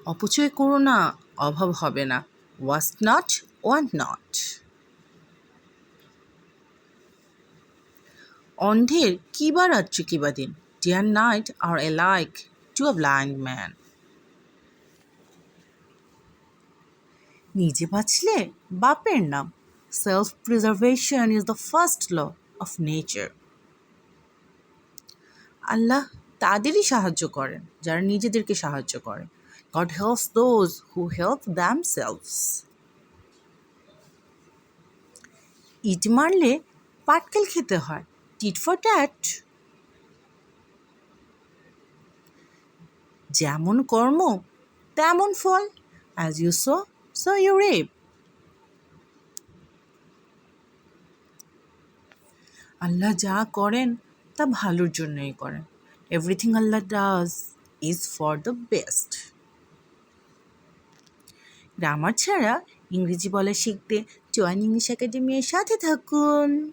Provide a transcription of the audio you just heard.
অপচয় করো না, অভাব হবে না। Waste not, want not. অন্ধের কি বা রাত্রি কি বা দিন, day and night are alike to a blind man. নিজে বাঁচলে বাপের নাম, self preservation is the first law of nature. Allah তাদেরই সাহায্য করেন যারা নিজেদেরকে সাহায্য করে। God helps those who help themselves. ইট মারলে পাটকেল খেতে হয়, টিট ফর ট্যাট। যেমন কর্ম তেমন ফল, as you sow so you reap. Allah যা করেন তা ভালোর জন্যই করেন। Everything Allah does is for the best. Grammar ছাড়া ইংরেজি বলা শিখতে জয়েন ইংলিশ একাডেমির সাথে থাকুন।